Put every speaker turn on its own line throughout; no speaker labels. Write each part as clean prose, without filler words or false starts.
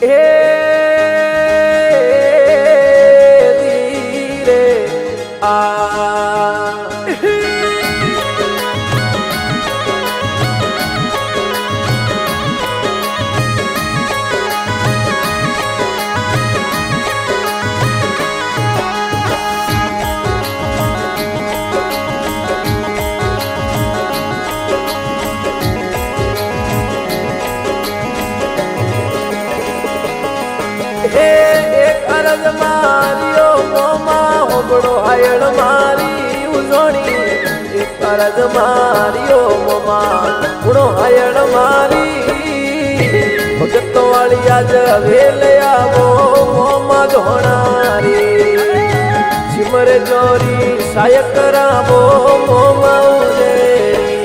हे धीरे आ एक अरज मारियो मोमा होबड़ो हायड़ मारी उजोनी एक अरज मारियो मोमा होबड़ो हायड़ मारी भगत वाली आज वेले आवो मोमा धोणारी सिमर जोरी साय करावो मोमा उजेरी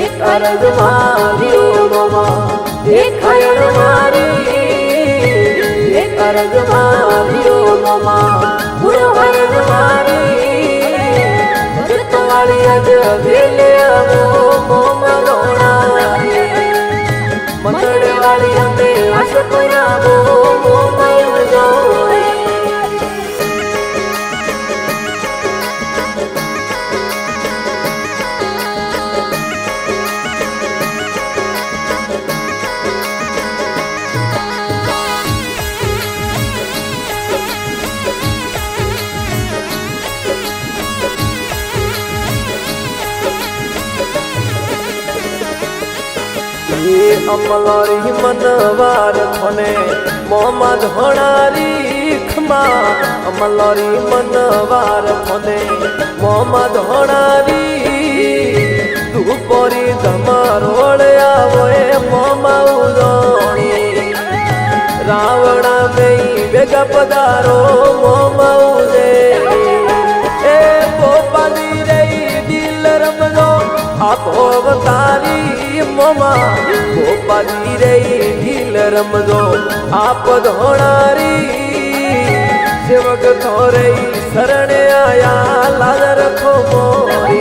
एक अरज मारियो मोमा एक हायड़ मारी अरज मारियो मोमा बुरो अरज मारी भगत वाली अज वेले आवो मोमा धोणारी मंदड़े वाली हमें आश करावो मोमा उजोरी अमलोरी मनवार थने मोमा धोणारी खमा अमलोरी मनवार थने मोमा धोणारी दुपोरी धमारोड़ आवोए मोमा उजोणी रावणा में बेगा पधारो मोमा उजेरी ए पोपाली रे दिल रमजो आप अवतारी मोमा गोपाली रे ढील रमजो आप धोणारी सेवक थोरे शरण आया लाज रखो मोरी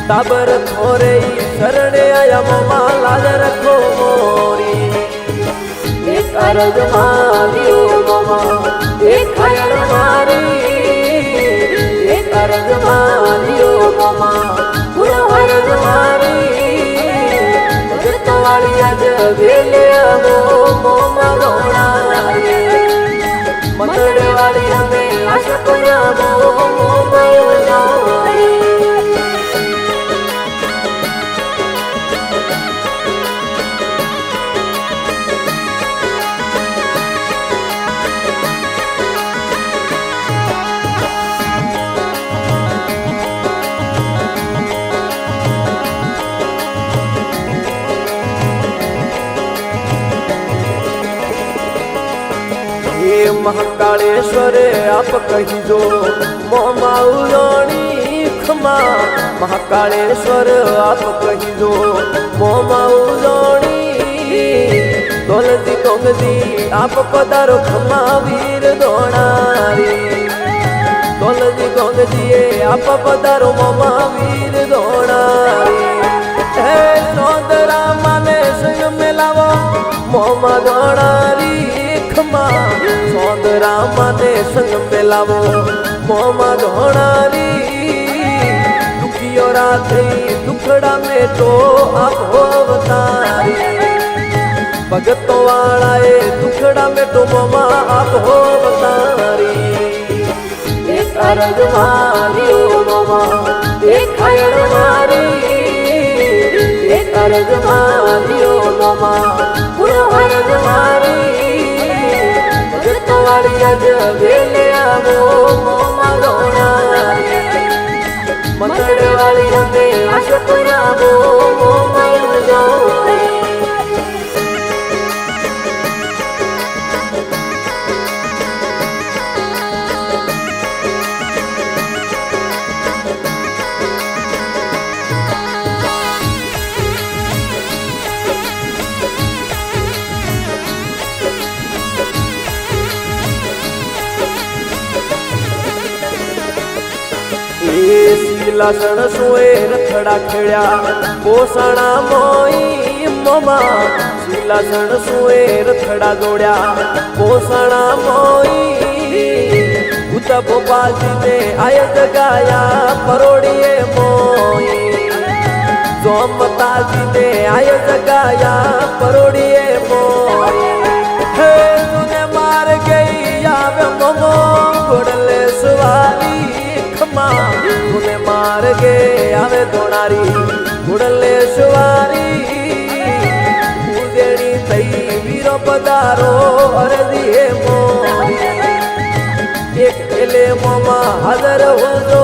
टाबर थोरे शरण आया मोमा लाज रखो मोरी एक अरज मारियो मोमा एक हायड़ मारी एक अरज मारियो मोमा बुरो अरज मारी वाली अज वेले आवो मोमा धोणारी मंदड़े वाली हमें आश करावो मोमा उजोरी महाकालेश्वर आप कहीजो मोमा उजोणी खमा महाकालेश्वर आप कहीजो मोमा उजोणी तोलजी तोंगजी आप पधारो खमा वीर धोणारी तोलजी तोंगजी आप पधारो मोमा वीर धोणारी हे सोदरा माने संग मिलावो मोमा धोणारी सोदरा माने संग मिलावो मोमा धोणारी दुखियो रात्रि दुखड़ा में तो आप अवतारी भगत वाला दुखड़ा में तो मोमा आप अवतारी एक अरज मारियो मोमा एक हायड़ मारी एक अरज मारियो मोमा बुरो अरज मारी वाली अज वेले आवो मोमा धोणारी मंदड़े वाली हमें आश करावो मोमा उजोरी लसण सोए रथड़ा खेड़ा पोसणा मोई ममा શીલાસણ સુએ રથડા દોડ્યા પોસણા મોઈ ઉતા ભોપાલજીને આય જગાયા પરોડીએ મોઈ જોમતાજીને આય જગાયા પરોડીએ મોઈ હે તુને માર ગઈ આવે મમો ઘોડલે સવારી ખમા તુને માર ગે આવે દોણારી ઘોડલે સવારી ઉદેડી થઈ વીરો પધારો અરજીએ મોઈ એક પેલે મોમાં હાજર હોજો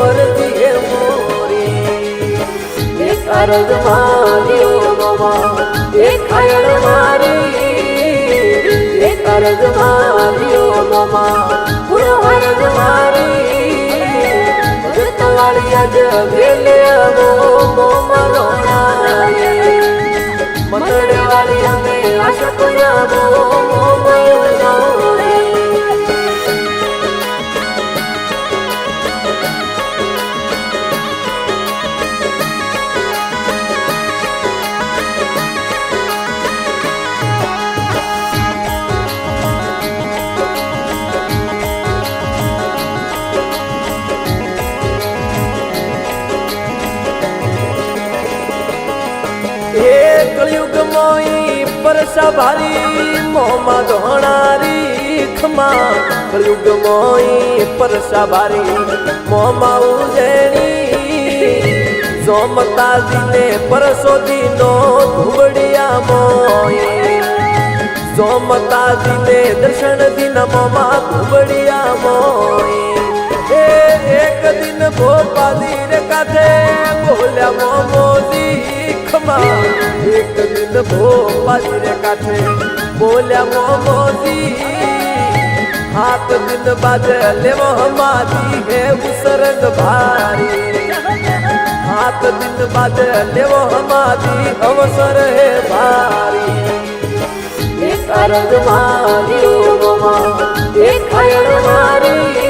અરજીએ મોરી એક અરજ માર્યો મોમાં એક ખાયણ મારી એક અરજ માર્યો મોમાં પૂરો અરજ મારી જતવાળી અજ વેલે આવો મોમાં રોણારી મંદડે વાળી અમે આશક આવો મોમાં રોણારી કળયુગ મોઈ પરસા ભારી મોમાં ધોણારી ખમા કળયુગ મોઈ પરસા ભારી મોમાં ઉજેણી જોમતાજીને પરસો દીનો ધુબડિયા મોઈ જોમતાજીને દર્શન દિન મોમાં ધુબડિયા મોઈ એક દિન ભોપાલી રે કાંઠે બોલ્યા મોમોજી ખમા એક દિન ભોપાલી રે કાંઠે બોલ્યા મોમોજી હાથ દિન બાદ લેવો હમારી હે ઉસરંગ ભારી હાથ દિન બાદ લેવો હમારી અવસર હે ભારી એક અરજ માર્યો મોમા એક ખાયણ મારી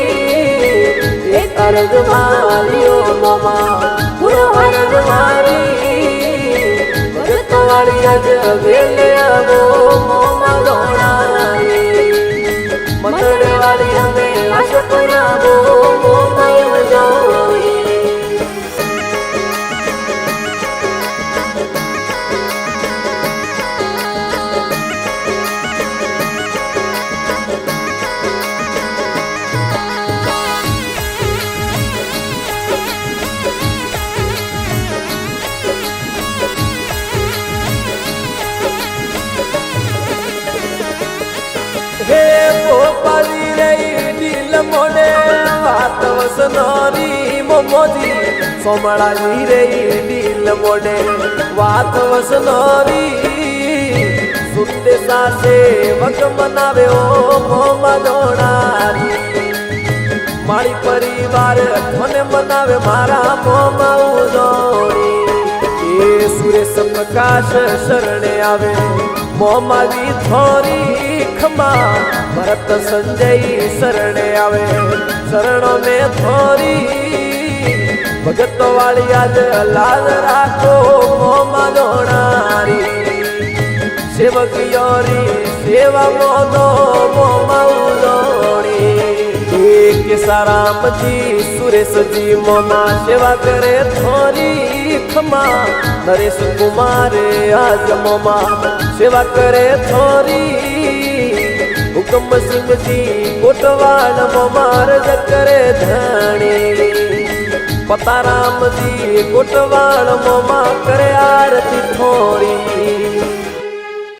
એક અરજ માર્યો મોમા પૂરો અરજ મારી જતવાળી અજ વેલે આવો મોમાં રોણારી મંદડે વાળી અમે આશક આવો મોમાં જોઈ હે ભોપાલી રહી દિલ મોડે વાત વસનારી મોમોજી સોમળાની રહી દિલ મોડે વાત વસનારી સુંદેસા સેવક મનાવ્યો મોમાં દોણારી મારી પરિવાર મને મનાવે મારા મોમાં ઉજોડી એ સુરેશ પ્રકાશ શરણે આવે મોમાવી થોરી ખમા ભરત સંજય શરણે આવે શરણો ને થોરી ભગત વાળી આજ લાલ રાખો મોમાં દોણારી સેવકિયોરી સેવા મોનો મોમાં ઉજોડી કેસારામજી સુરેશજી મોમાં સેવા કરે થોરી ખમા નરેશ કુમારે આજ મોમાં સેવા કરે થોરી હુકમ સિંહજી કોટવાડ મોમાં રજ કરે ધણી પતારામજી કોટવાડ મોમાં કરે આરતી થોરી